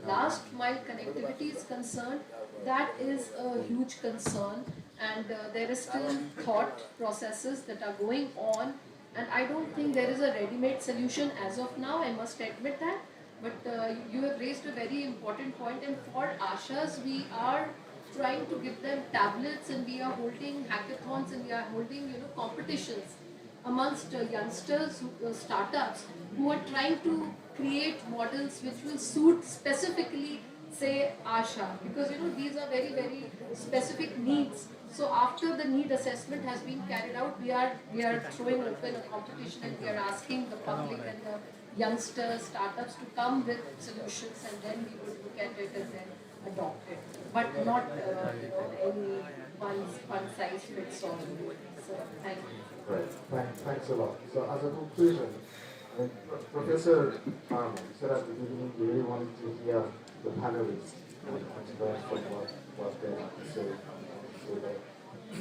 last mile connectivity is concerned, that is a huge concern, and there is still thought processes that are going on, and I don't think there is a ready-made solution as of now, I must admit that. But you have raised a very important point, and for Ashas, we are trying to give them tablets, and we are holding hackathons, and we are holding competitions amongst youngsters, startups who are trying to create models which will suit specifically, say, Asha, because these are very very specific needs. So after the need assessment has been carried out, we are throwing open a competition, and we are asking the public and the youngsters, startups to come with solutions, and then we would look at it and then adopt it, but not any one size fits all. So thank you. Right. Thanks a lot. So as a conclusion, Professor said at the beginning we really wanted to hear the panelists and learn from what they have to say. So that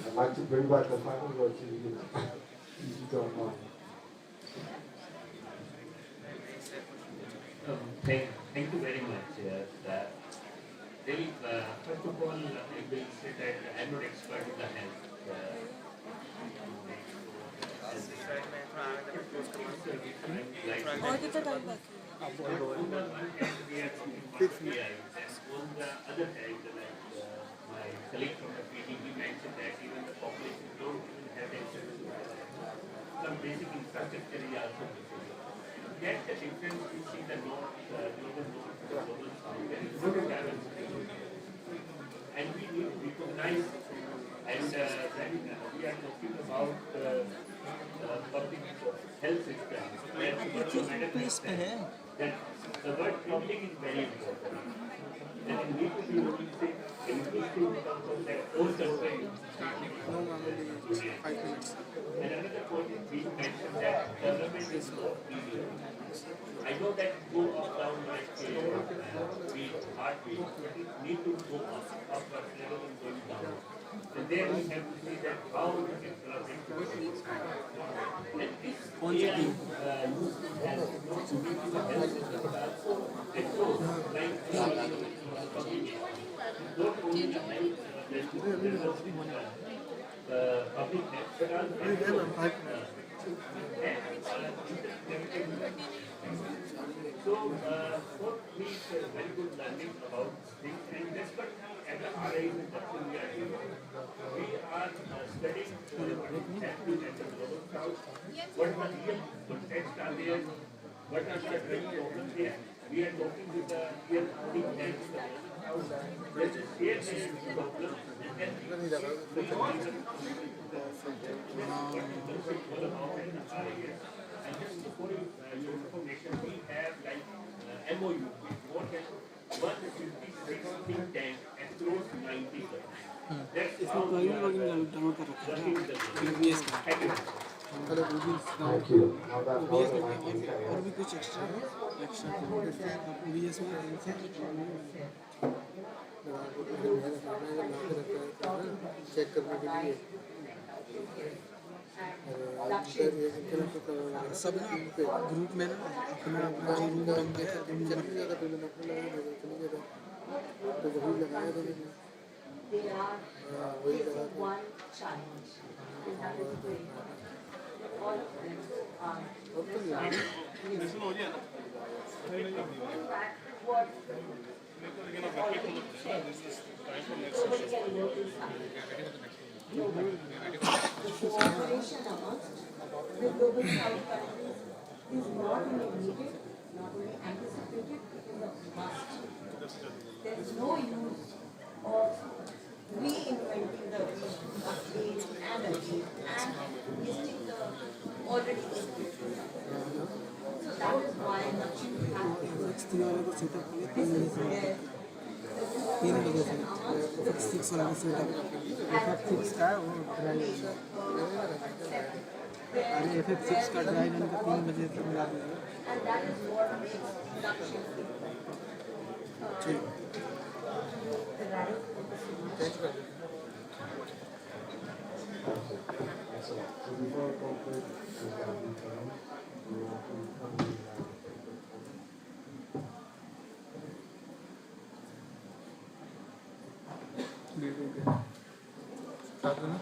I'd like to bring back the final word to you, if you don't mind. Thank you very much. Really, first of all, I will say that I'm not expert in the health. और कितना time बाकी On the one hand, we are talking about AI, and on the other hand, my colleague from the PDB mentioned that even the population don't even have access to some basic infrastructure is also missing. Yet the difference we see the north, global north, global south, there is no travel, and we need to recognize, and when we are talking about public health system, that the word public is very important. And it needs to be inclusive in terms of that whole country. And another point is we mentioned that government is not easy. I know that go up down like beat, heartbeat, but it need to go up rather than going down. And there we have to see that how we can collaborate together. And this AI use has not to be the health system, but also across like public, not only the health, public health, but also so, for me, it's a very good learning about things, and that's what at the RI induction we are doing. We are studying what is happening at the global south, what the real contexts are there, what are the real problems there. We are talking with the real think tanks, the global south, let's share the problem, and then we all about in the RI. And just for your information, we have like MOU with more than 156 think tanks across 90 countries. That's how we are working with the world. Thank you. Thank you. Now that और भी कुछ extra OBS में check करने के लिए सब ना group में ना अपना अपना जो रूम नंबर है रूम नंबर तो वही लगाया था मैंने They are with one challenge. They have to bring all of them are back what nobody can work inside. Cooperation amongst the global south countries is not only needed, not only anticipated, it is a must. There is no use of reinventing the wheel again and again and wasting the already existing. So that is why you have वाला को setup किया this is where तीन बजे से FX6 वाला setup FX6 का वो drive अरे FX6 का ड्राइव इनका 3 बजे तक मिला दीजिए and that is what makes production ठीक the right. Excellent. So before I conclude, we want to তার জন্য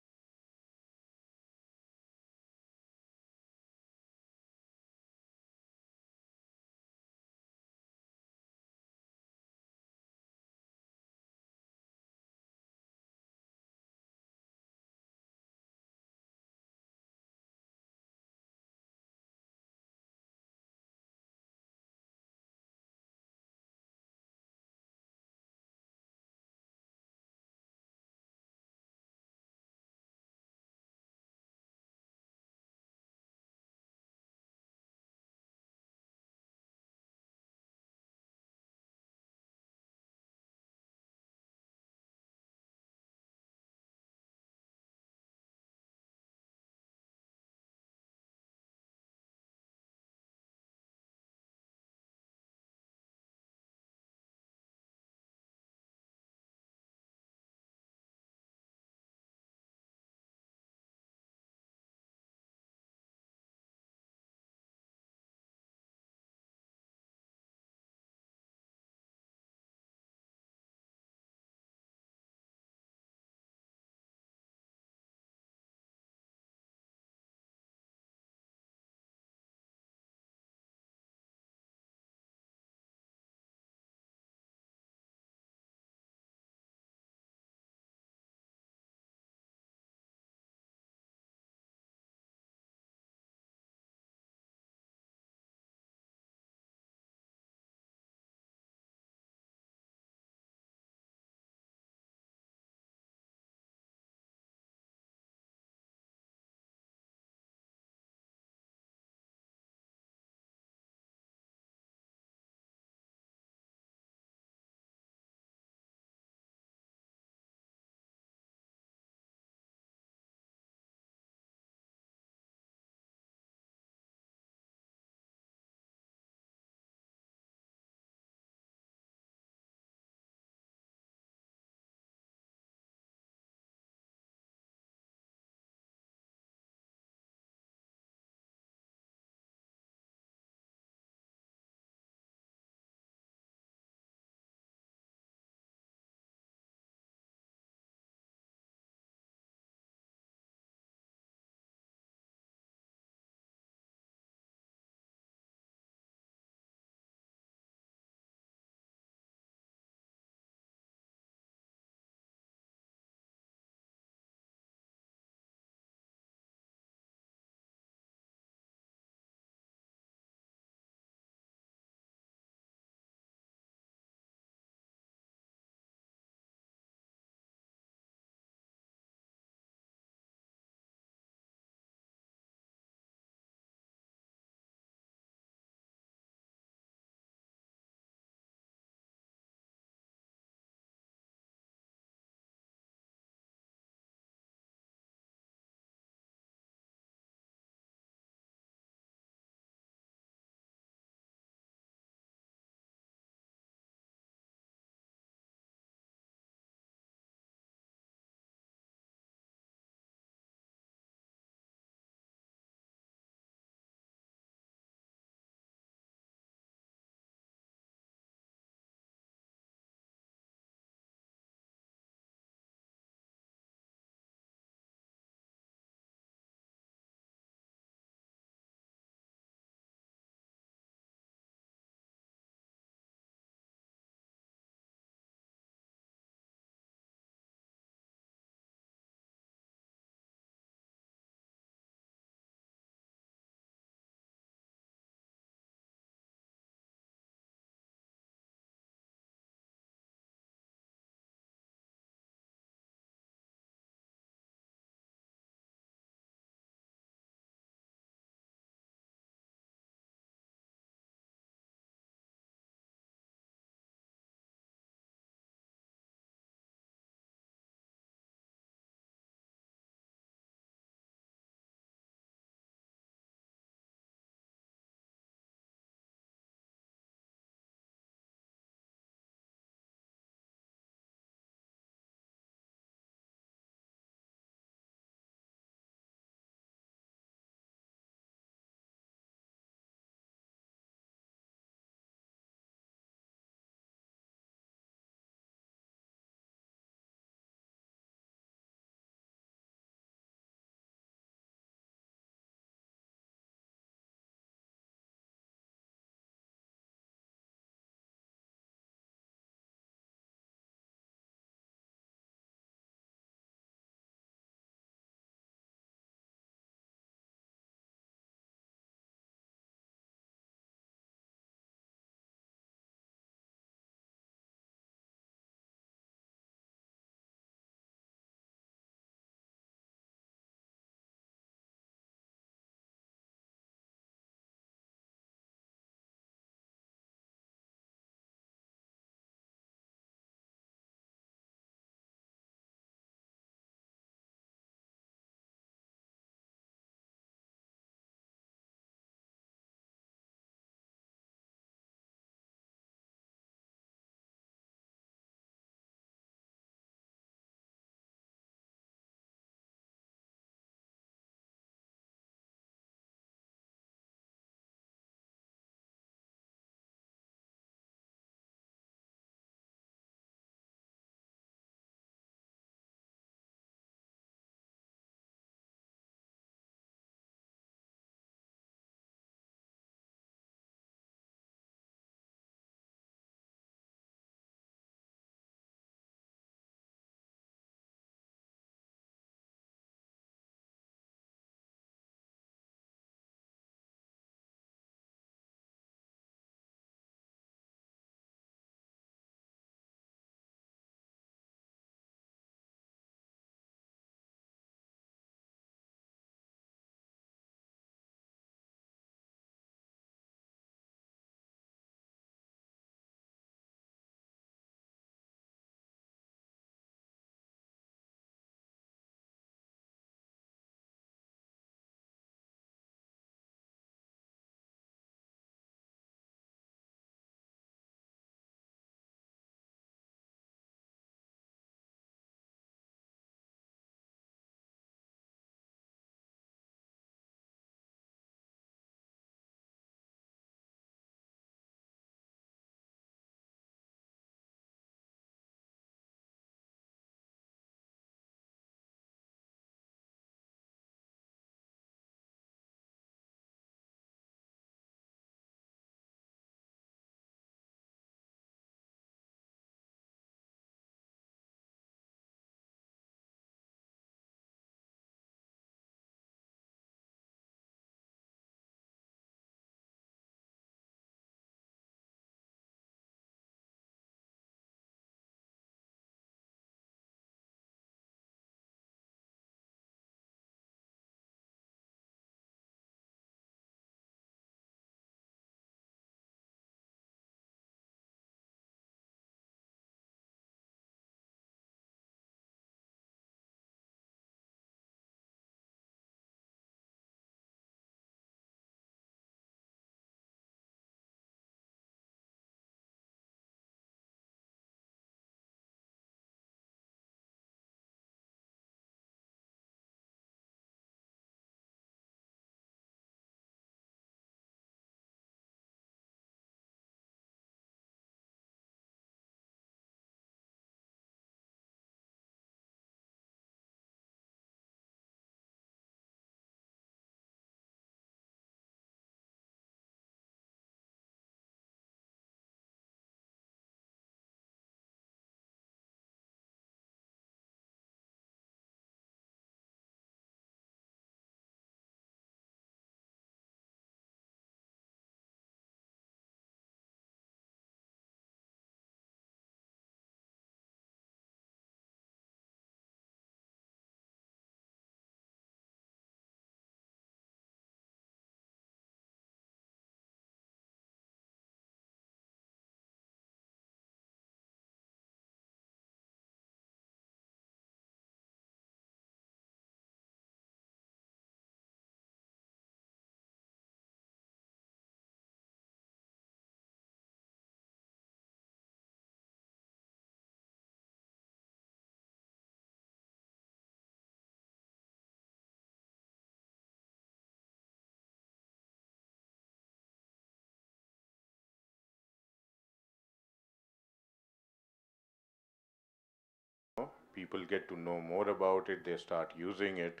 people get to know more about it, they start using it,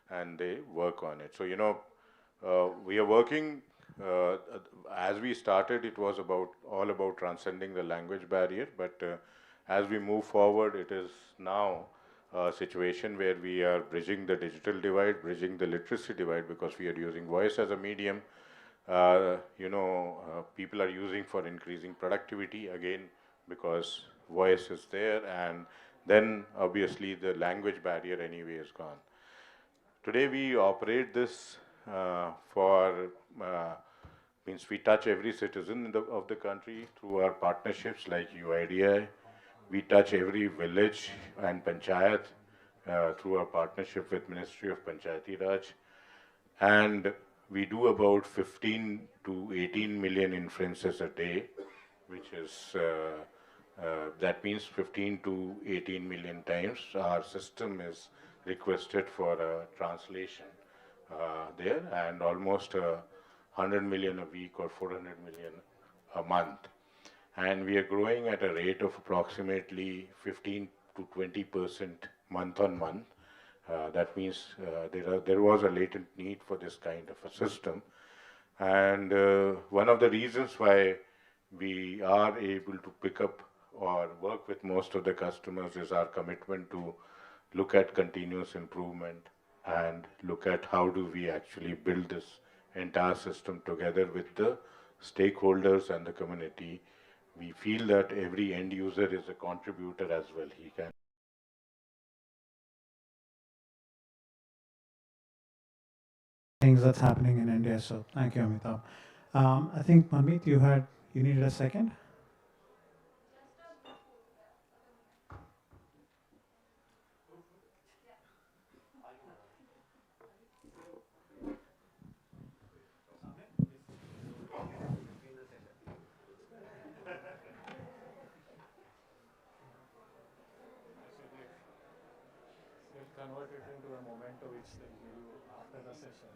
and they work on it. So, we are working, as we started, it was all about transcending the language barrier, but as we move forward, it is now a situation where we are bridging the digital divide, bridging the literacy divide, because we are using voice as a medium. People are using for increasing productivity, again, because voice is there, and then obviously the language barrier anyway is gone. Today we operate this means we touch every citizen of the country through our partnerships like UIDI. We touch every village and panchayat through our partnership with Ministry of Panchayati Raj. And we do about 15 to 18 million inferences a day, which is, that means 15 to 18 million times our system is requested for a translation there, and almost 100 million a week or 400 million a month. And we are growing at a rate of approximately 15 to 20% month on month. That means there was a latent need for this kind of a system. And one of the reasons why we are able to pick up or work with most of the customers is our commitment to look at continuous improvement and look at how do we actually build this entire system together with the stakeholders and the community. We feel that every end user is a contributor as well. He can. Things that's happening in India. So thank you, Amitabh. I think Manmeet, you needed a second. Convert it into a memento which they'll give you after the session.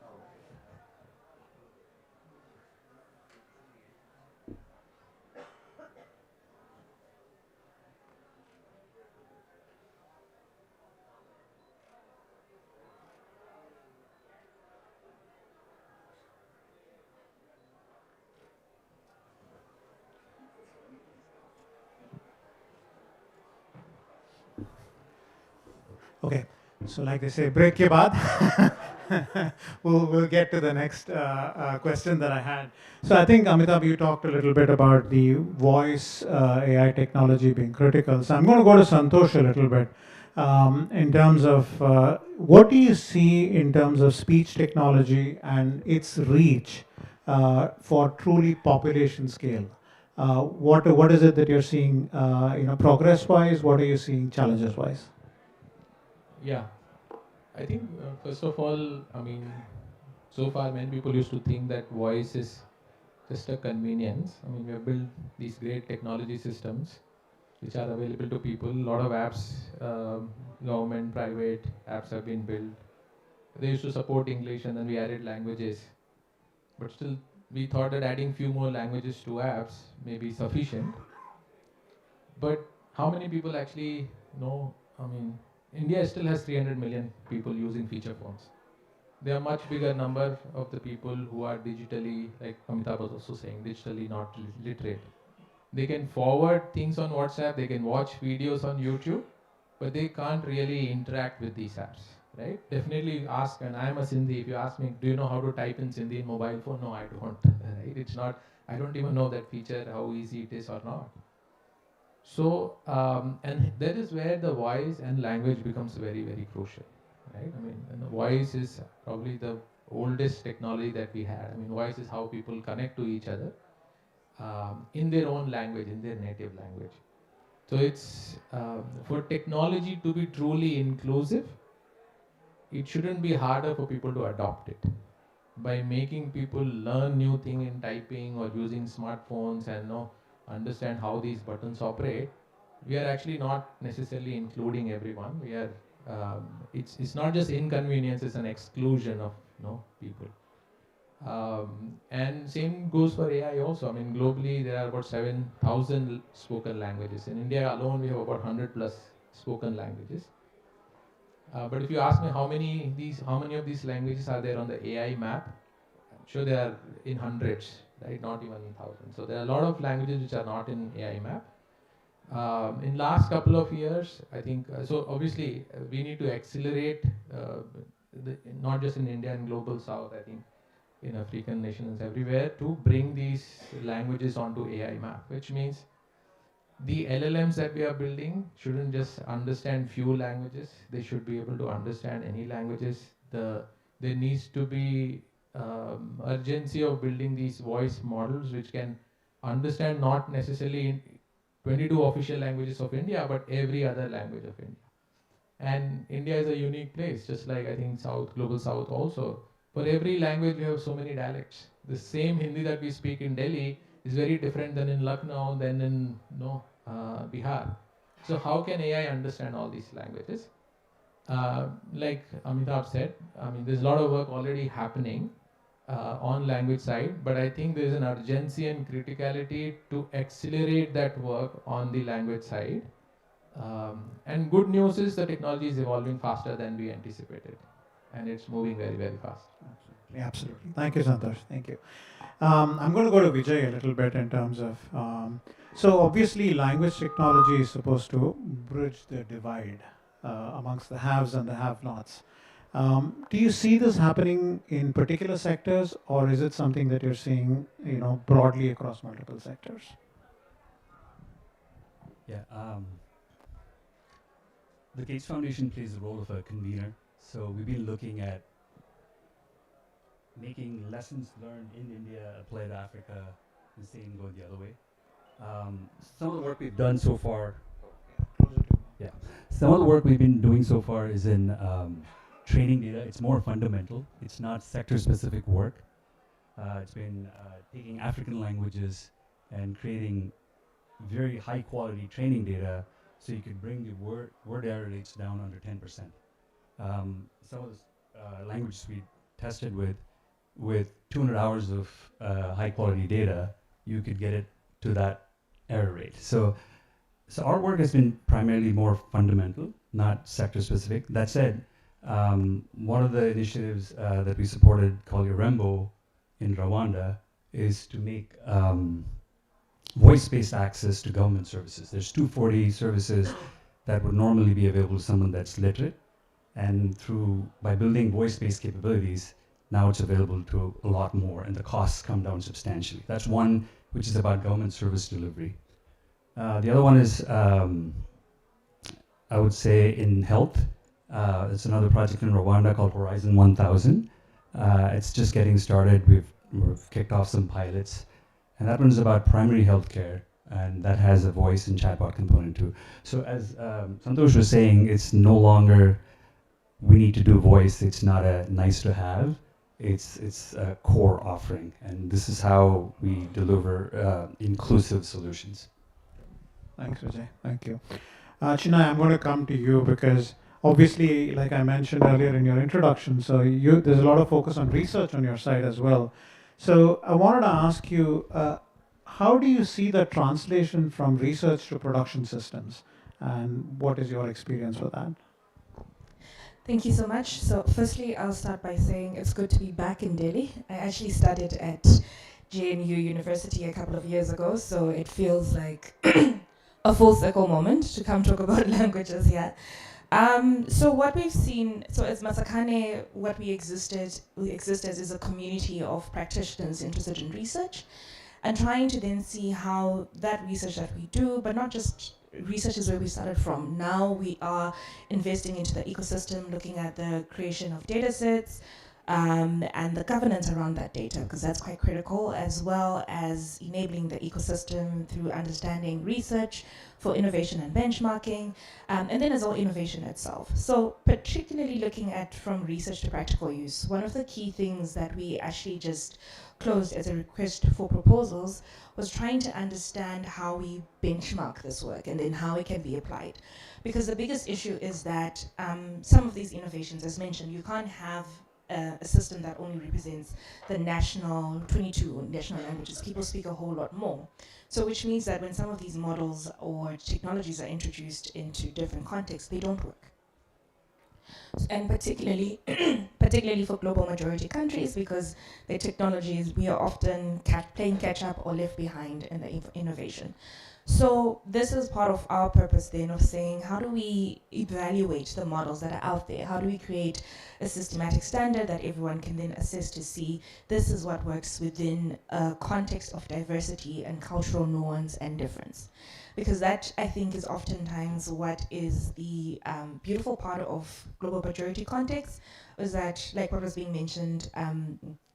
Okay, so like they say, break ke baad. We'll get to the next question that I had. So I think, Amitabh, you talked a little bit about the voice AI technology being critical. So I'm going to go to Santosh a little bit in terms of what do you see in terms of speech technology and its reach for truly population scale? What is it that you're seeing, progress-wise? What are you seeing challenges-wise? Yeah, I think first of all, I mean, so far many people used to think that voice is just a convenience. I mean, we have built these great technology systems which are available to people. A lot of apps, government, private apps have been built. They used to support English and then we added languages. But still, we thought that adding few more languages to apps may be sufficient. But how many people actually know, I mean, India still has 300 million people using feature phones. There are much bigger number of the people who are digitally, like Amitabh was also saying, digitally not literate. They can forward things on WhatsApp, they can watch videos on YouTube, but they can't really interact with these apps, right? Definitely ask, and I'm a Sindhi, if you ask me, do you know how to type in Sindhi in mobile phone? No, I don't, right? It's not, I don't even know that feature, how easy it is or not. So, and that is where the voice and language becomes very, very crucial, right? I mean, and the voice is probably the oldest technology that we had. I mean, voice is how people connect to each other in their own language, in their native language. So it's for technology to be truly inclusive, it shouldn't be harder for people to adopt it. By making people learn new thing in typing or using smartphones and understand how these buttons operate, we are actually not necessarily including everyone. We are it's not just inconvenience; it's an exclusion of people. And same goes for AI also. I mean, globally there are about 7,000 spoken languages. In India alone, we have about 100 plus spoken languages. But if you ask me how many of these languages are there on the AI map, I'm sure they are in hundreds, right? Not even thousands. So there are a lot of languages which are not in AI map. In last couple of years, I think, so obviously we need to accelerate, not just in India and global south, I think in African nations everywhere, to bring these languages onto AI map, which means the LLMs that we are building shouldn't just understand few languages. They should be able to understand any languages. There needs to be urgency of building these voice models which can understand not necessarily in 22 official languages of India, but every other language of India. And India is a unique place, just like I think South, global South also. For every language, we have so many dialects. The same Hindi that we speak in Delhi is very different than in Lucknow, than in Bihar. So how can AI understand all these languages? Like Amitabh said, I mean, there's a lot of work already happening on language side, but I think there's an urgency and criticality to accelerate that work on the language side. And good news is the technology is evolving faster than we anticipated, and it's moving very, very fast. Absolutely, absolutely. Thank you, Santosh. Thank you. I'm going to go to Vijay a little bit in terms of. So obviously, language technology is supposed to bridge the divide amongst the haves and the have-nots. Do you see this happening in particular sectors, or is it something that you're seeing, broadly across multiple sectors? Yeah, the Gates Foundation plays the role of a convener. So we've been looking at making lessons learned in India apply to Africa, and same going the other way. Some of the work we've done so far, some of the work we've been doing so far is in training data. It's more fundamental. It's not sector-specific work. It's been taking African languages and creating very high-quality training data so you could bring the word error rates down under 10%. Some of the languages we tested with 200 hours of high-quality data, you could get it to that error rate. So our work has been primarily more fundamental, not sector-specific. That said, one of the initiatives that we supported called Yorembo in Rwanda is to make voice-based access to government services. There's 240 services that would normally be available to someone that's literate, and by building voice-based capabilities, now it's available to a lot more, and the costs come down substantially. That's one which is about government service delivery. The other one is, I would say, in health. It's another project in Rwanda called Horizon 1000. It's just getting started. We've kicked off some pilots. And that one's about primary healthcare, and that has a voice and chatbot component too. So as Santosh was saying, it's no longer we need to do voice. It's not a nice to have. It's a core offering, and this is how we deliver inclusive solutions. Thanks, Vijay. Thank you. Chinay, I'm going to come to you because obviously, like I mentioned earlier in your introduction, so there's a lot of focus on research on your side as well. So I wanted to ask you, how do you see the translation from research to production systems, and what is your experience with that? Thank you so much. So firstly, I'll start by saying it's good to be back in Delhi. I actually studied at JNU University a couple of years ago, so it feels like a full circle moment to come talk about languages here. So what we've seen, so as Masakane, what we exist as is a community of practitioners interested in research, and trying to then see how that research that we do, but not just research is where we started from. Now we are investing into the ecosystem, looking at the creation of data sets, and the governance around that data, because that's quite critical, as well as enabling the ecosystem through understanding research for innovation and benchmarking, and then as well innovation itself. So particularly looking at from research to practical use, one of the key things that we actually just closed as a request for proposals was trying to understand how we benchmark this work and then how it can be applied. Because the biggest issue is that some of these innovations, as mentioned, you can't have a system that only represents the 22 national languages. People speak a whole lot more. So which means that when some of these models or technologies are introduced into different contexts, they don't work. And particularly, particularly for global majority countries, because their technologies, we are often playing catch up or left behind in the innovation. So this is part of our purpose then of saying, how do we evaluate the models that are out there? How do we create a systematic standard that everyone can then assess to see this is what works within a context of diversity and cultural nuance and difference? Because that, I think, is oftentimes what is the beautiful part of global majority context, is that, like what was being mentioned,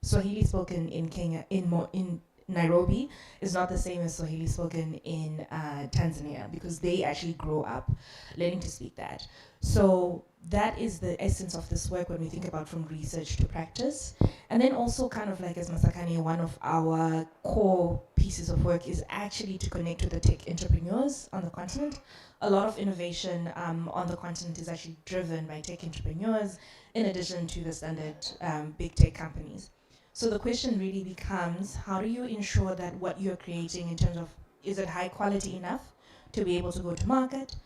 Swahili spoken in Kenya, in Nairobi, is not the same as Swahili spoken in Tanzania, because they actually grow up learning to speak that. So that is the essence of this work when we think about from research to practice. And then also kind of like as Masakani, one of our core pieces of work is actually to connect with the tech entrepreneurs on the continent. A lot of innovation on the continent is actually driven by tech entrepreneurs, in addition to the standard big tech companies. So the question really becomes, how do you ensure that what you're creating in terms of, is it high quality enough to be able to go to market?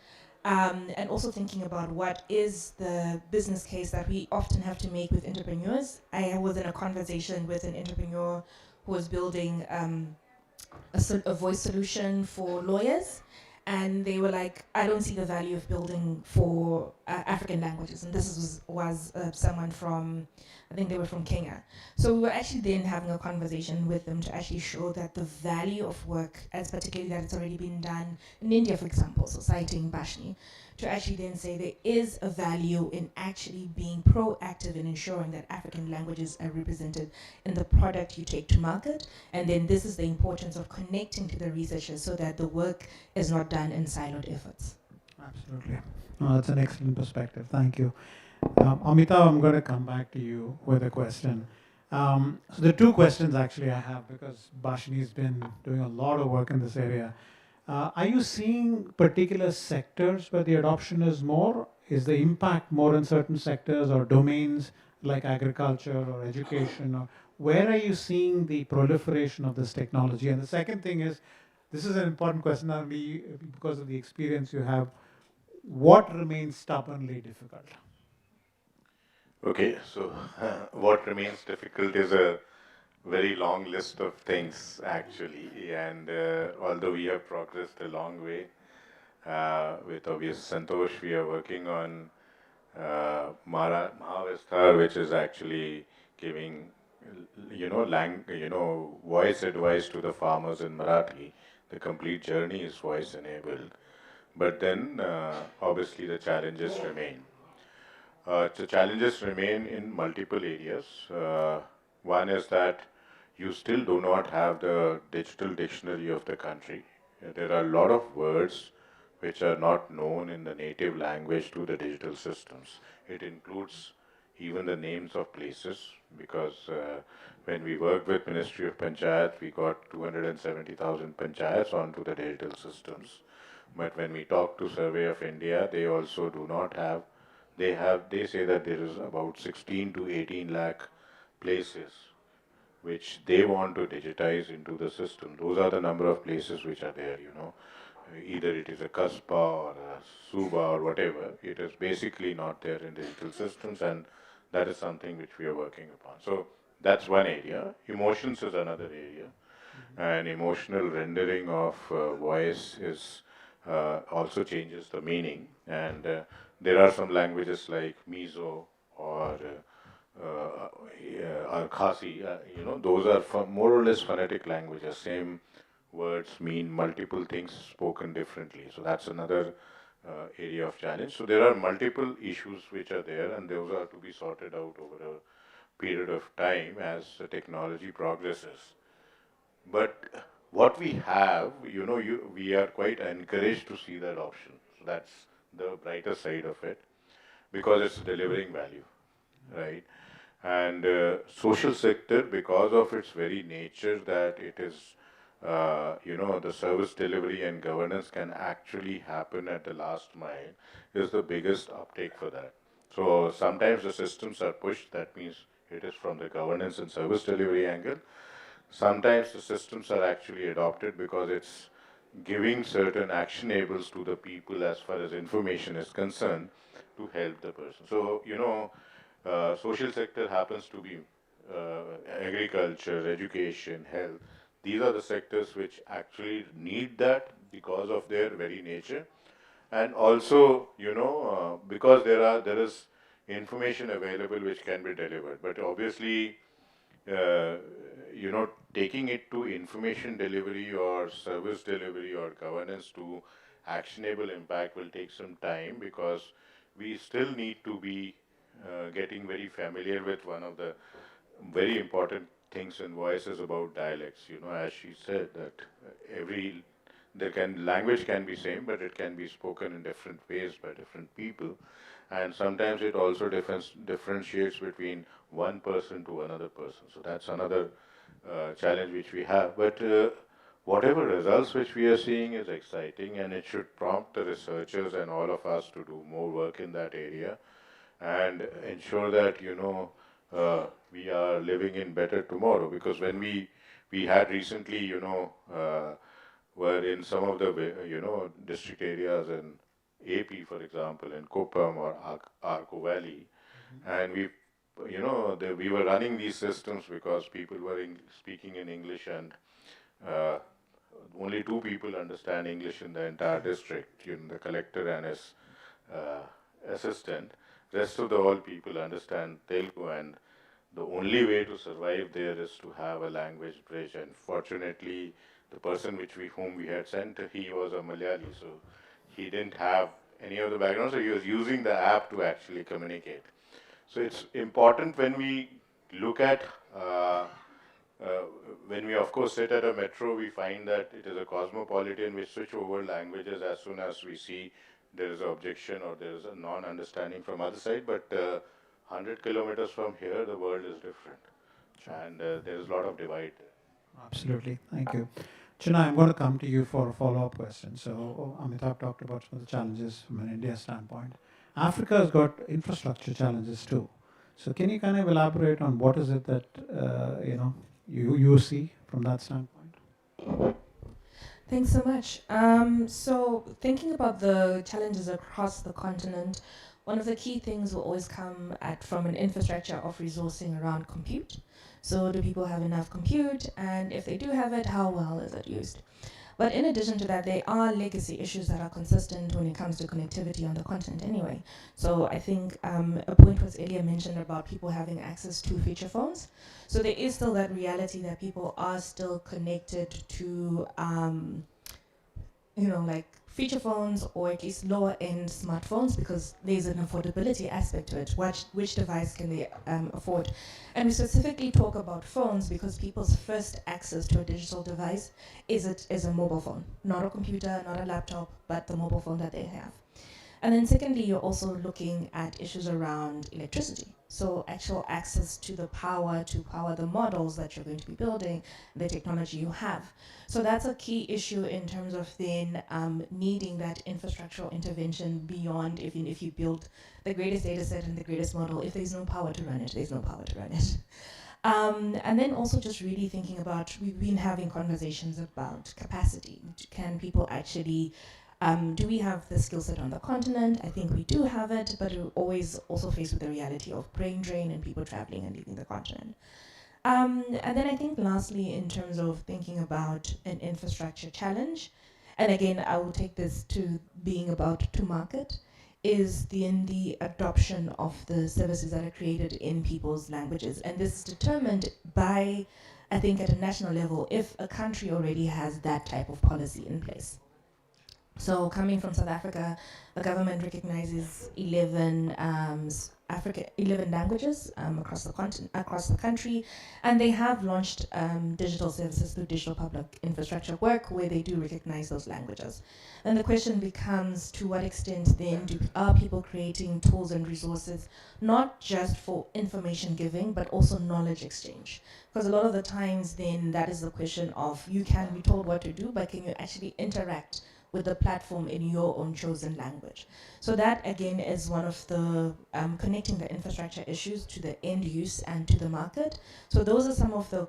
And also thinking about what is the business case that we often have to make with entrepreneurs. I was in a conversation with an entrepreneur who was building a voice solution for lawyers, and they were like, I don't see the value of building for African languages. And this was someone from, I think they were from Kenya. So we were actually then having a conversation with them to actually show that the value of work, as particularly that it's already been done in India, for example, so citing Bashni, to actually then say there is a value in actually being proactive in ensuring that African languages are represented in the product you take to market. And then this is the importance of connecting to the researchers so that the work is not done in siloed efforts. Absolutely. No, that's an excellent perspective. Thank you. Amita, I'm going to come back to you with a question. So the two questions actually I have, because Bashini's been doing a lot of work in this area. Are you seeing particular sectors where the adoption is more? Is the impact more in certain sectors or domains like agriculture or education? Or where are you seeing the proliferation of this technology? And the second thing is, this is an important question on me because of the experience you have. What remains stubbornly difficult? Okay, so what remains difficult is a very long list of things actually, and although we have progressed a long way, with obvious Santosh, we are working on Mahavestar, which is actually giving, voice advice to the farmers in Marathi. The complete journey is voice enabled, but then obviously the challenges remain. The challenges remain in multiple areas. One is that you still do not have the digital dictionary of the country. There are a lot of words which are not known in the native language to the digital systems. It includes even the names of places, because when we worked with Ministry of Panchayat, we got 270,000 panchayats onto the digital systems. But when we talk to Survey of India, they also do not have, they say that there is about 16 to 18 lakh places which they want to digitize into the system. Those are the number of places which are there, either it is a Kaspa or a Suba or whatever. It is basically not there in digital systems, and that is something which we are working upon. So that's one area. Emotions is another area, and emotional rendering of voice is also changes the meaning. And there are some languages like Mizo or Khasi, those are more or less phonetic languages. Same words mean multiple things spoken differently. So that's another area of challenge. So there are multiple issues which are there, and those are to be sorted out over a period of time as the technology progresses. But what we have, we are quite encouraged to see that option. So that's the brighter side of it, because it's delivering value, right? And social sector, because of its very nature that it is, the service delivery and governance can actually happen at the last mile, is the biggest uptake for that. So sometimes the systems are pushed, that means it is from the governance and service delivery angle. Sometimes the systems are actually adopted because it's giving certain actionables to the people as far as information is concerned, to help the person. So, social sector happens to be agriculture, education, health. These are the sectors which actually need that because of their very nature, and also, because there is information available which can be delivered. But obviously, uh, taking it to information delivery or service delivery or governance to actionable impact will take some time, because we still need to be getting very familiar with one of the very important things in voice is about dialects. As she said that every language can be same, but it can be spoken in different ways by different people, and sometimes it also differentiates between one person to another person. So that's another challenge which we have. But whatever results which we are seeing is exciting, and it should prompt the researchers and all of us to do more work in that area and ensure that we are living in better tomorrow. Because when we had recently were in some of the district areas in AP, for example, in Kopam or Arco Valley, and we were running these systems because people were speaking in English, and uh, only two people understand English in the entire district, the collector and his uh, assistant. Rest of the all people understand Telugu, and the only way to survive there is to have a language bridge. And fortunately, the person whom we had sent, he was a Malayali, so he didn't have any of the background, so he was using the app to actually communicate. So it's important when we look at, uh, uh, when we of course sit at a metro, we find that it is a cosmopolitan. We switch over languages as soon as we see there is an objection or there is a non-understanding from other side. But 100 kilometers from here, the world is different, and there is a lot of divide there. Absolutely. Thank you. Chinna, I'm going to come to you for a follow-up question. So, Amitabh talked about some of the challenges from an India standpoint. Africa has got infrastructure challenges too. So, can you kind of elaborate on what is it that you see from that standpoint? Thanks so much. So, thinking about the challenges across the continent, one of the key things will always come from an infrastructure of resourcing around compute. So, do people have enough compute? And if they do have it, how well is it used? But in addition to that, there are legacy issues that are consistent when it comes to connectivity on the continent anyway. So I think a point was earlier mentioned about people having access to feature phones. So there is still that reality that people are still connected to, like feature phones or at least lower end smartphones, because there's an affordability aspect to it. Which device can they afford? And we specifically talk about phones because people's first access to a digital device is a mobile phone, not a computer, not a laptop, but the mobile phone that they have. And then secondly, you're also looking at issues around electricity. So actual access to the power to power the models that you're going to be building, the technology you have. So that's a key issue in terms of then needing that infrastructural intervention beyond if you build the greatest data set and the greatest model, if there's no power to run it, there's no power to run it. And then also just really thinking about, we've been having conversations about capacity. Can people actually do we have the skill set on the continent? I think we do have it, but we're always also faced with the reality of brain drain and people traveling and leaving the continent. And then I think lastly, in terms of thinking about an infrastructure challenge, and again, I will take this to being about to market, is the adoption of the services that are created in people's languages. And this is determined by, I think at a national level, if a country already has that type of policy in place. So coming from South Africa, the government recognizes 11 languages across the country, and they have launched digital services through digital public infrastructure work where they do recognize those languages. And the question becomes, to what extent then are people creating tools and resources not just for information giving, but also knowledge exchange? Because a lot of the times then that is the question of, you can be told what to do, but can you actually interact with the platform in your own chosen language? So that again is one of the connecting the infrastructure issues to the end use and to the market. So those are some of the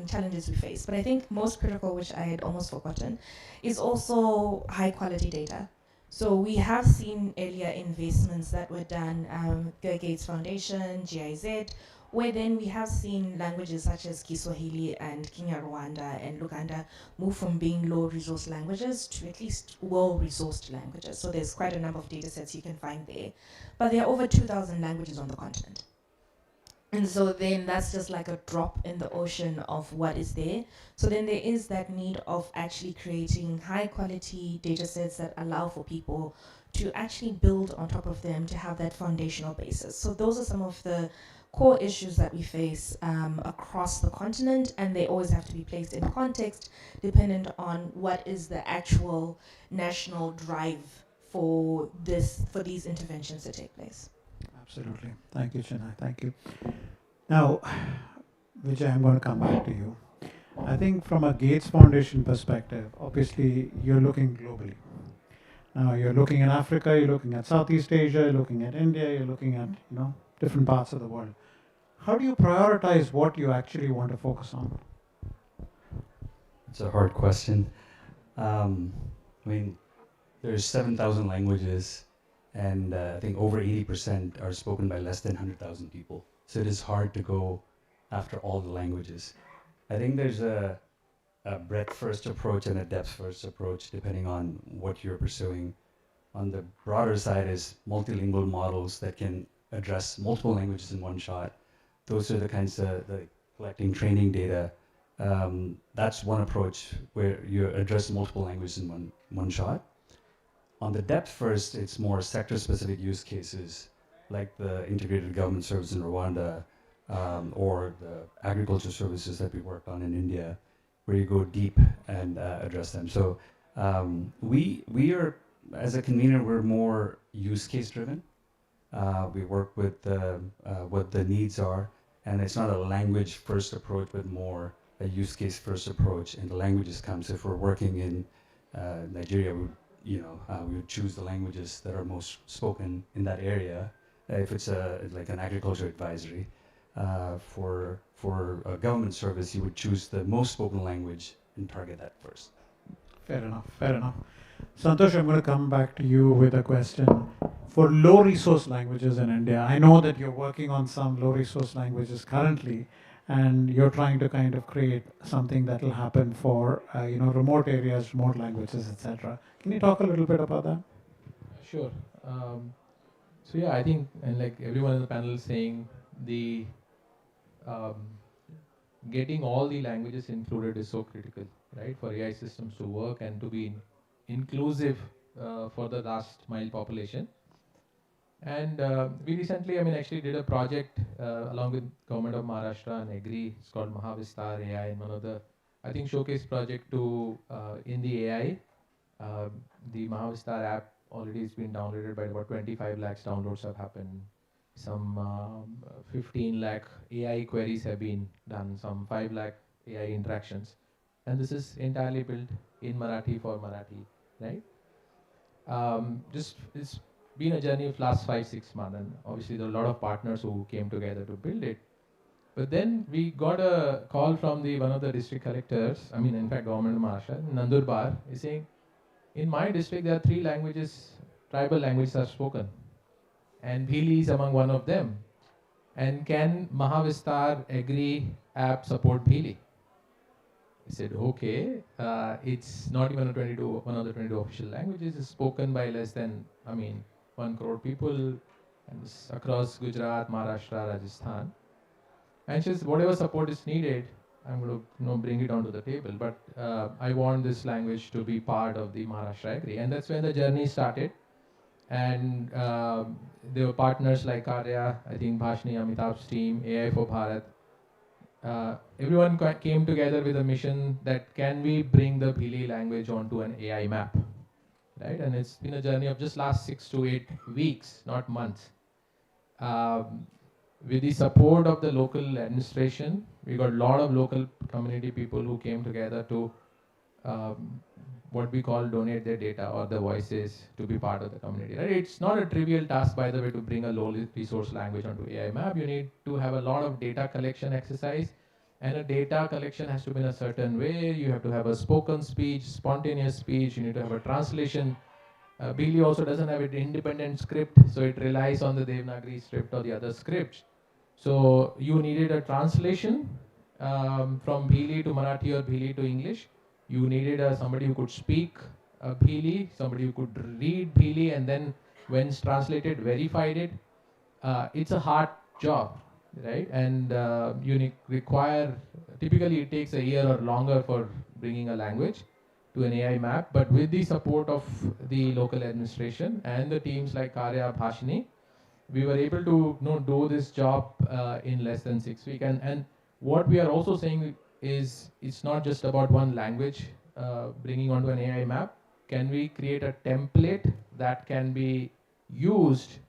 challenges we face. But I think most critical, which I had almost forgotten, is also high quality data. So we have seen earlier investments that were done, the Gates Foundation, GIZ, where then we have seen languages such as Kiswahili and Kinyarwanda and Luganda move from being low resource languages to at least well resourced languages. So there's quite a number of data sets you can find there. But there are over 2,000 languages on the continent. And so then that's just like a drop in the ocean of what is there. So then there is that need of actually creating high quality data sets that allow for people to actually build on top of them to have that foundational basis. So those are some of the core issues that we face across the continent, and they always have to be placed in context dependent on what is the actual national drive for these interventions to take place. Absolutely. Thank you, Chennai. Thank you. Now, Vijay, I'm going to come back to you. I think from a Gates Foundation perspective, obviously you're looking globally. Now you're looking at Africa, you're looking at Southeast Asia, you're looking at India, you're looking at different parts of the world. How do you prioritize what you actually want to focus on? It's a hard question. I mean, there's 7,000 languages, and I think over 80% are spoken by less than 100,000 people. So it is hard to go after all the languages. I think there's a breadth-first approach and a depth-first approach, depending on what you're pursuing. On the broader side is multilingual models that can address multiple languages in one shot. Those are the kinds of collecting training data. That's one approach where you address multiple languages in one shot. On the depth first, it's more sector-specific use cases, like the integrated government service in Rwanda, or the agriculture services that we work on in India, where you go deep and address them. So we are, as a convener, we're more use case driven. We work with what the needs are, and it's not a language first approach, but more a use case first approach, and the languages come. So if we're working in Nigeria, we would choose the languages that are most spoken in that area. If it's like an agriculture advisory, for a government service, you would choose the most spoken language and target that first. Fair enough, fair enough. Santosh, I'm going to come back to you with a question. For low resource languages in India, I know that you're working on some low resource languages currently, and you're trying to kind of create something that will happen for remote areas, remote languages, etc. Can you talk a little bit about that? Sure. So yeah, I think, and like everyone in the panel is saying, the getting all the languages included is so critical, right, for AI systems to work and to be inclusive for the last mile population. And we recently, actually did a project along with Government of Maharashtra and Agri. It's called Mahavistar AI, and one of the, I think, showcase project to in the AI. The Mahavistar app already has been downloaded by about 25 lakhs downloads have happened. Some 15 lakh AI queries have been done, some 5 lakh AI interactions. And this is entirely built in Marathi for Marathi, right? It's been a journey of last 5-6 months, and obviously there are a lot of partners who came together to build it. But then we got a call from one of the district collectors, in fact, Government of Maharashtra, Nandurbar, is saying, in my district there are 3 languages, tribal languages are spoken, and Bhili is among one of them. And can Mahavistar Agri app support Bhili? I said, okay, it's not even one of the 22 official languages. It's spoken by less than, 1 crore people, and it's across Gujarat, Maharashtra, Rajasthan. And she says, whatever support is needed, I'm going to bring it onto the table. But I want this language to be part of the Maharashtra Agri. And that's when the journey started. And there were partners like Arya, I think Bhashni, Amitabh's team, AI for Bharat. Everyone came together with a mission that can we bring the Bhili language onto an AI map, right? And it's been a journey of just last 6 to 8 weeks, not months. With the support of the local administration, we got a lot of local community people who came together to what we call donate their data or their voices to be part of the community. Right? It's not a trivial task, by the way, to bring a low resource language onto AI map. You need to have a lot of data collection exercise, and a data collection has to be in a certain way. You have to have a spoken speech, spontaneous speech. You need to have a translation Bili also doesn't have an independent script, so it relies on the Devanagari script or the other scripts. So you needed a translation from Bili to Marathi or Bili to English. You needed somebody who could speak Bili, somebody who could read Bili, and then when it's translated, verified it. It's a hard job, right? And require, typically it takes a year or longer for bringing a language to an AI map, but with the support of the local administration and the teams like Karya, Bhashini, we were able to do this job in less than 6 weeks. And what we are also saying is it's not just about one language bringing onto an AI map. Can we create a template that can be used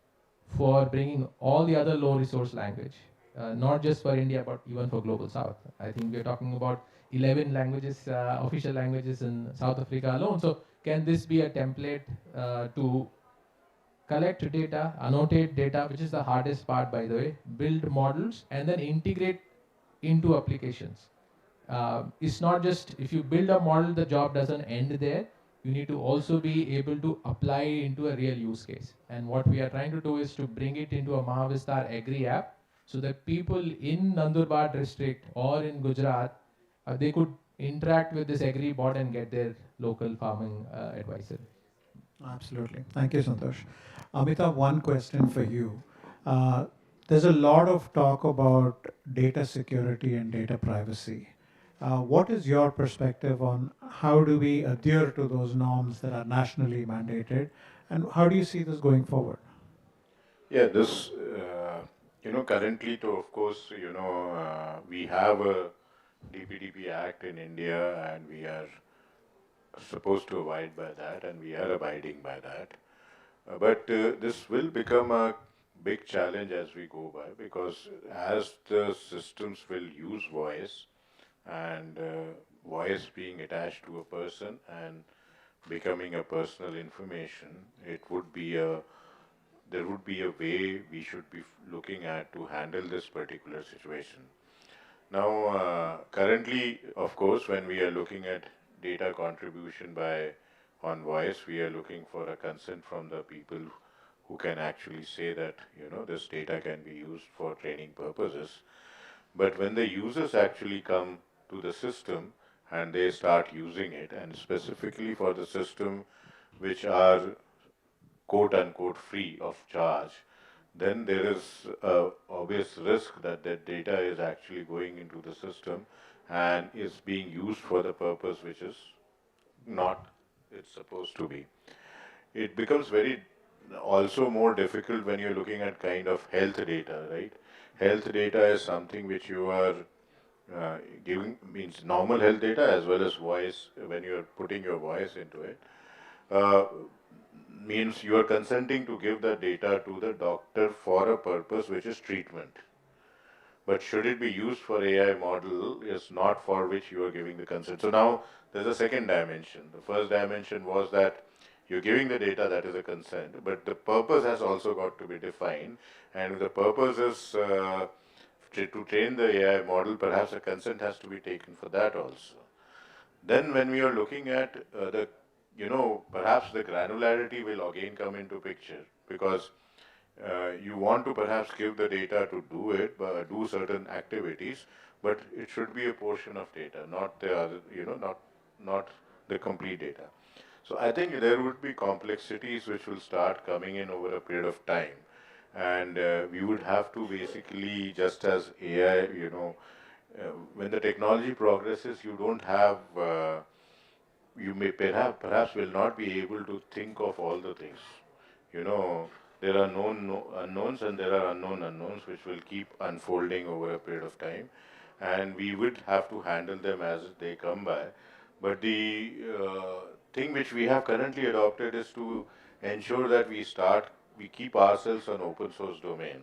for bringing all the other low resource language, not just for India, but even for Global South? I think we're talking about 11 languages, official languages in South Africa alone. So can this be a template to collect data, annotate data, which is the hardest part, by the way, build models, and then integrate into applications? It's not just if you build a model, the job doesn't end there. You need to also be able to apply it into a real use case. And what we are trying to do is to bring it into a Mahavistar Agri app so that people in Nandurbar district or in Gujarat, they could interact with this Agri bot and get their local farming advisor. Absolutely. Thank you, Santosh. Amitabh, one question for you. There's a lot of talk about data security and data privacy. What is your perspective on how do we adhere to those norms that are nationally mandated, and how do you see this going forward? Yeah, this, currently, to, of course, we have a DPDP Act in India, and we are supposed to abide by that, and we are abiding by that. But this will become a big challenge as we go by, because as the systems will use voice, and voice being attached to a person and becoming a personal information, it would be a there would be a way we should be looking at to handle this particular situation. Now, currently, of course, when we are looking at data contribution by on voice, we are looking for a consent from the people who can actually say that, this data can be used for training purposes. But when the users actually come to the system and they start using it, and specifically for the system which are quote unquote free of charge, then there is a obvious risk that that data is actually going into the system and is being used for the purpose which is not it's supposed to be. It becomes very also more difficult when you're looking at kind of health data, right? Health data is something which you are giving, means normal health data as well as voice, when you're putting your voice into it. Uh, Means you are consenting to give the data to the doctor for a purpose which is treatment. But should it be used for AI model is not for which you are giving the consent. So now there's a second dimension. The first dimension was that you're giving the data, that is a consent, but the purpose has also got to be defined. And if the purpose is to train the AI model, perhaps a consent has to be taken for that also. Then when we are looking at perhaps the granularity will again come into picture, because you want to perhaps give the data to do it, do certain activities, but it should be a portion of data, not the other, not the complete data. So I think there would be complexities which will start coming in over a period of time, and we would have to basically, just as AI, when the technology progresses, you don't have you may perhaps will not be able to think of all the things. You know, there are known unknowns and there are unknown unknowns which will keep unfolding over a period of time, and we would have to handle them as they come by. But the thing which we have currently adopted is to ensure that we keep ourselves an open source domain.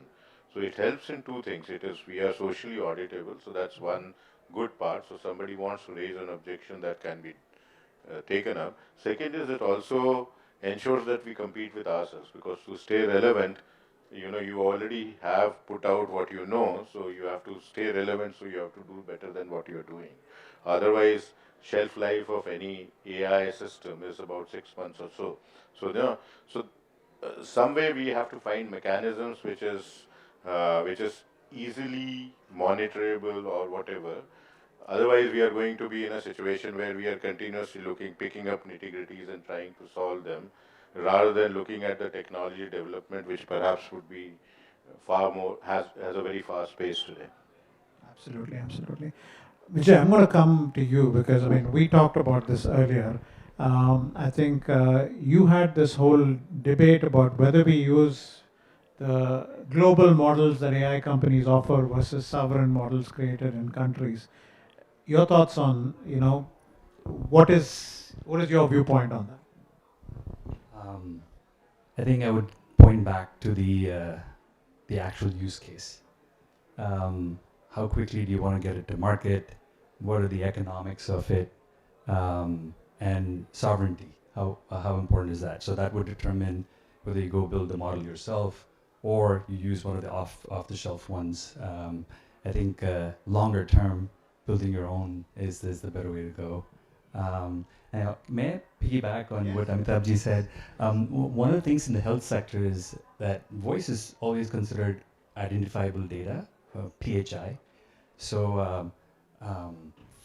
So it helps in two things. It is we are socially auditable, so that's one good part. So somebody wants to raise an objection, that can be taken up. Second is it also ensures that we compete with ourselves, because to stay relevant, you already have put out what you know, so you have to stay relevant, so you have to do better than what you're doing. Otherwise, shelf life of any AI system is about 6 months or so. So, some way we have to find mechanisms which is easily monitorable or whatever. Otherwise, we are going to be in a situation where we are continuously picking up nitty-gritties and trying to solve them, rather than looking at the technology development, which perhaps would be far more has a very fast pace today. Absolutely, absolutely. Vijay, I'm going to come to you because I mean we talked about this earlier. I think you had this whole debate about whether we use the global models that AI companies offer versus sovereign models created in countries. Your thoughts on what is your viewpoint on that? Um, I think I would point back to the actual use case. How quickly do you want to get it to market? What are the economics of it? And sovereignty. How important is that? So that would determine whether you go build the model yourself or you use one of the off the shelf ones. I think longer term, building your own is the better way to go. Now, may I piggyback on what Amitabh said? One of the things in the health sector is that voice is always considered identifiable data, PHI. So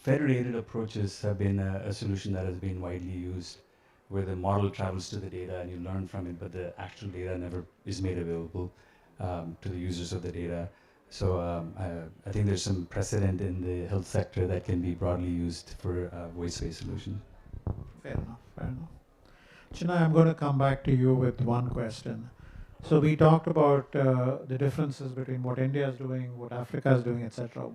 federated approaches have been a solution that has been widely used, where the model travels to the data and you learn from it, but the actual data never is made available to the users of the data. So I think there's some precedent in the health sector that can be broadly used for voice-based solutions. Fair enough, fair enough. Chinay, I'm going to come back to you with one question. So we talked about the differences between what India is doing, what Africa is doing, etc.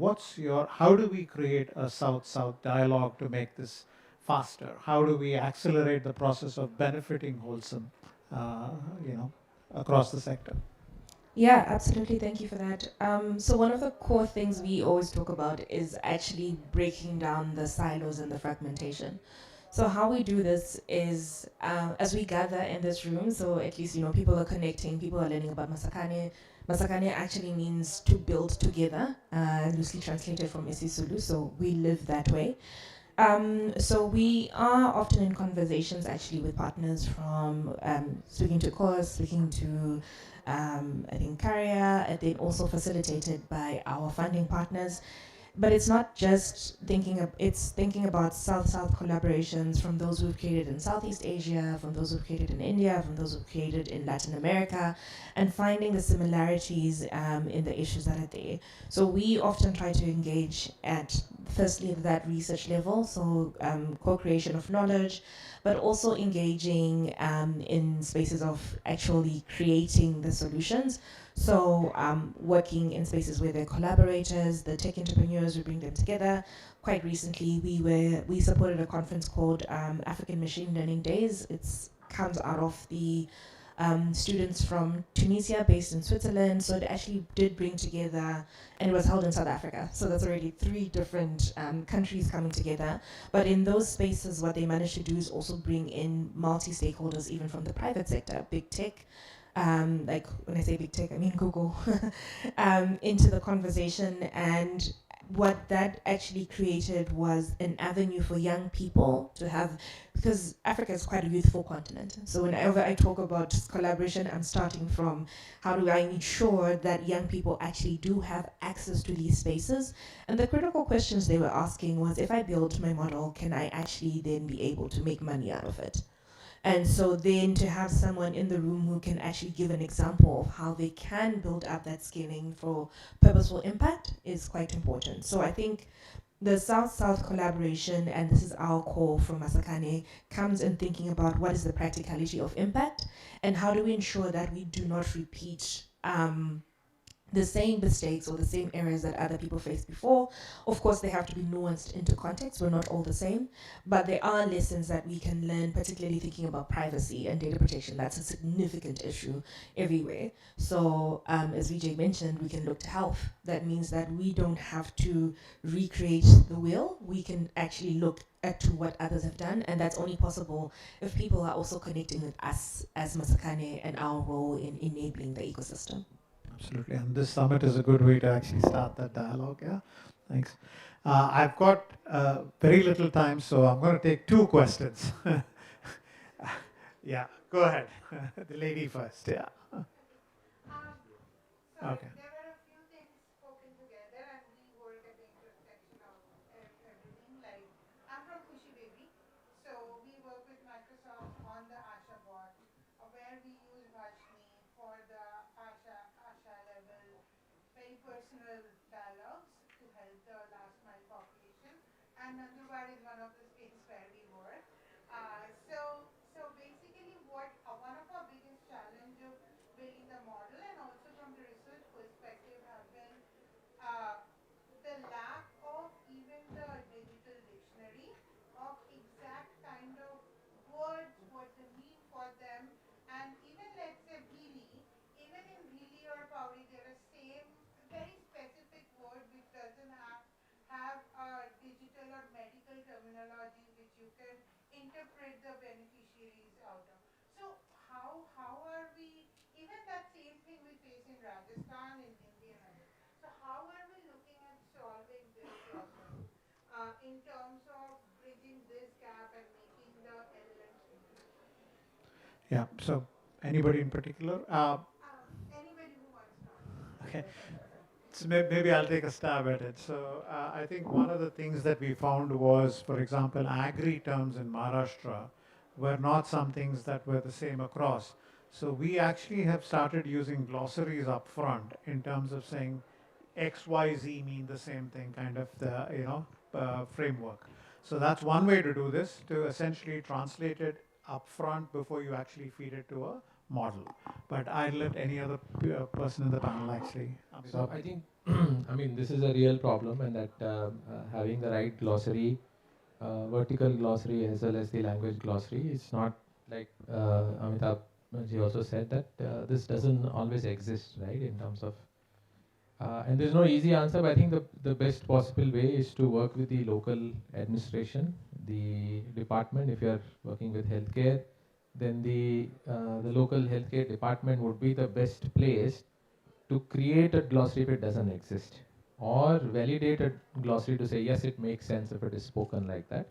How do we create a South-South dialogue to make this faster? How do we accelerate the process of benefiting wholesome, across the sector? Yeah, absolutely. Thank you for that. So one of the core things we always talk about is actually breaking down the silos and the fragmentation. So how we do this is as we gather in this room, so at least people are connecting, people are learning about Masakane. Masakane actually means to build together, loosely translated from Isisulu, so we live that way. So we are often in conversations actually with partners from speaking to CORS, speaking to I think Carrier, and then also facilitated by our funding partners. But it's not just it's thinking about South-South collaborations from those we've created in Southeast Asia, from those we've created in India, from those we've created in Latin America, and finding the similarities in the issues that are there. So we often try to engage at firstly that research level, so co-creation of knowledge, but also engaging in spaces of actually creating the solutions. So working in spaces where they're collaborators, the tech entrepreneurs, we bring them together. Quite recently, we supported a conference called African Machine Learning Days. It comes out of the students from Tunisia based in Switzerland. So it actually did bring together, and it was held in South Africa. So that's already 3 different countries coming together. But in those spaces, what they managed to do is also bring in multi-stakeholders, even from the private sector, big tech, like when I say big tech, I mean Google, into the conversation. And what that actually created was an avenue for young people to have, because Africa is quite a youthful continent. So whenever I talk about collaboration, I'm starting from how do I ensure that young people actually do have access to these spaces. And the critical questions they were asking was, if I build my model, can I actually then be able to make money out of it? And so then to have someone in the room who can actually give an example of how they can build up that scaling for purposeful impact is quite important. So I think the South-South collaboration, and this is our call from Masakane, comes in thinking about what is the practicality of impact and how do we ensure that we do not repeat the same mistakes or the same errors that other people faced before. Of course, they have to be nuanced into context. We're not all the same, but there are lessons that we can learn, particularly thinking about privacy and data protection. That's a significant issue everywhere. So as Vijay mentioned, we can look to health. That means that we don't have to recreate the wheel. We can actually look at what others have done, and that's only possible if people are also connecting with us as Masakane and our role in enabling the ecosystem. Absolutely, and this summit is a good way to actually start that dialogue. Yeah. Thanks. I've got very little time, so I'm going to take two questions. Yeah, go ahead. The lady first. Yeah. Okay. There were a few things spoken together, and we work at the intersection of everything. Like, I'm from Khushi Baby, so we work with Microsoft on the Asha bot, where we use Vashni for the Asha level, very personal dialogues to help the last mile population. And Nandurbar is one of the states where we work. So basically, what one of our biggest challenge of building the model and also from the research perspective have been uh, the lack of even the digital dictionary of exact kind of words, what's the mean for them, and even let's say Bhili, even in Bhili or Pauri, there are same very specific word which doesn't have a digital or medical terminology which you can interpret the beneficiaries out of. So how are we, even that same thing we face in Rajasthan, in Hindi and others. So how are we looking at solving this problem in terms of bridging this gap and making the LLMs useful? Yeah. So, anybody in particular? Anybody who wants to Okay. answer. So maybe I'll take a stab at it. So I think one of the things that we found was, for example, agri terms in Maharashtra were not some things that were the same across. So we actually have started using glossaries up front in terms of saying X, Y, Z mean the same thing, kind of the framework. So that's one way to do this, to essentially translate it up front before you actually feed it to a model. But I'll let any other person in the panel actually. So I think, I mean, this is a real problem, and that having the right glossary, vertical glossary as well as the language glossary, it's not like Amitabh ji also said that this doesn't always exist, right, in terms of and there's no easy answer, but I think the best possible way is to work with the local administration, the department. If you're working with healthcare, then the local healthcare department would be the best place to create a glossary if it doesn't exist, or validate a glossary to say, yes, it makes sense if it is spoken like that.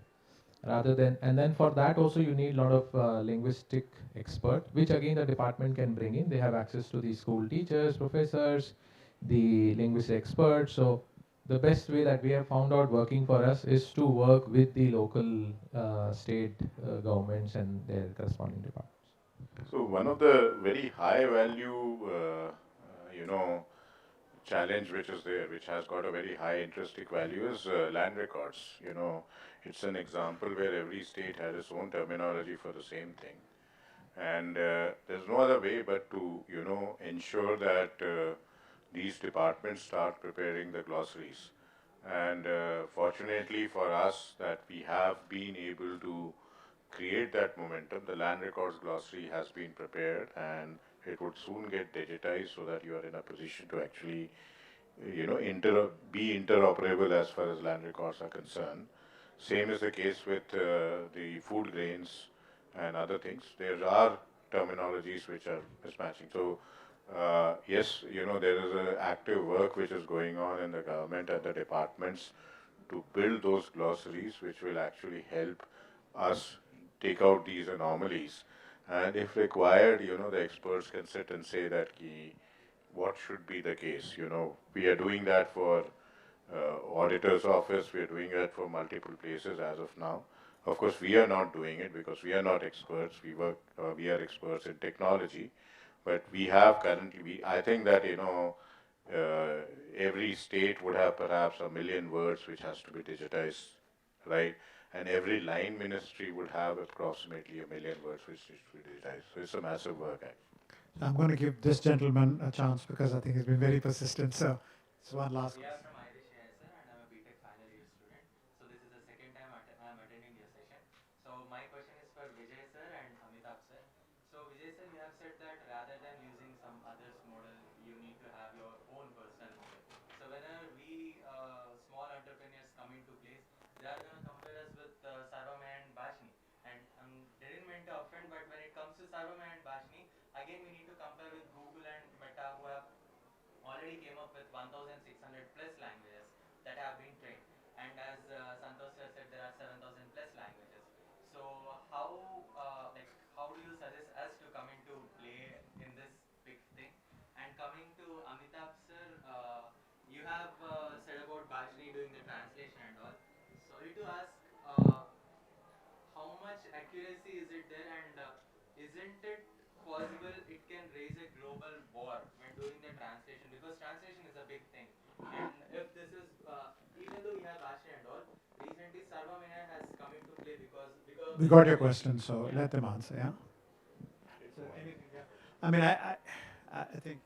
Rather than, and then for that also you need a lot of linguistic expert, which again the department can bring in. They have access to the school teachers, professors, the linguist experts. So the best way that we have found out working for us is to work with the local state governments and their corresponding departments. So one of the very high value, challenge which is there, which has got a very high intrinsic value, is land records. It's an example where every state has its own terminology for the same thing. And there's no other way but to, ensure that these departments start preparing the glossaries. And fortunately for us, that we have been able to create that momentum. The land records glossary has been prepared, and it would soon get digitized so that you are in a position to actually, be interoperable as far as land records are concerned. Same is the case with the food grains and other things. There are terminologies which are mismatching. So, yes, there is an active work which is going on in the government and the departments to build those glossaries which will actually help us take out these anomalies. And if required, the experts can sit and say that what should be the case. We are doing that for auditor's office, we are doing that for multiple places as of now. Of course, we are not doing it because we are not experts. We are experts in technology, but we have currently. I think that every state would have perhaps 1 million words which has to be digitized, right? And every line ministry would have approximately 1 million words which needs to be digitized. So it's a massive work, actually. I'm going to give this gentleman a chance because I think he's been very persistent. So, it's one last question. accuracy is it there, and isn't it possible it can raise a global war when doing the translation, because translation is a big thing. And if this is even though we have Asha and all, recently Sarvamaya has come into play because of We the got your integration. question, so Yeah. let them answer, yeah? So anything, yeah. I mean, I think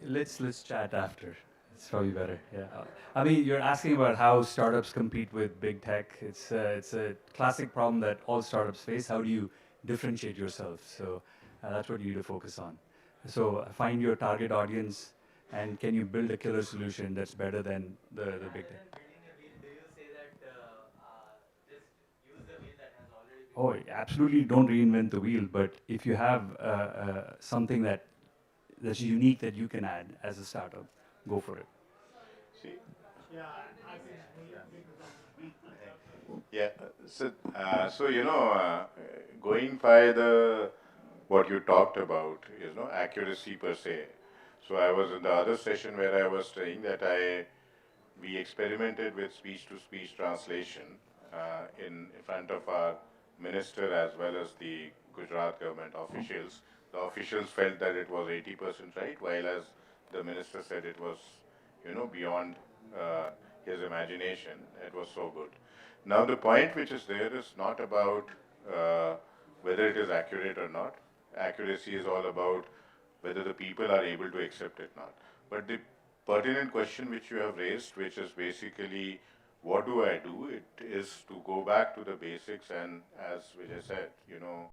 Let's chat after. It's probably better. Yeah. I mean, you're asking about how startups compete with big tech. It's a classic problem that all startups face. How do you differentiate yourself? So that's what you need to focus on. So find your target audience, and can you build a killer solution that's better than the big tech? Building a wheel, do you say that just use the wheel that has already been Oh, built? absolutely! Don't reinvent the wheel. But if you have something that's unique that you can add as a startup, go for it. See, yeah, I think yeah, so going by the what you talked about, accuracy per se. So I was in the other session where I was saying that we experimented with speech-to-speech translation in front of our minister as well as the Gujarat government officials. The officials felt that it was 80% right, while as the minister said it was, beyond uh, his imagination. It was so good. Now the point which is there is not about uh, whether it is accurate or not. Accuracy is all about whether the people are able to accept it or not. But the pertinent question which you have raised, which is basically what do I do? It is to go back to the basics, and as Vijay said,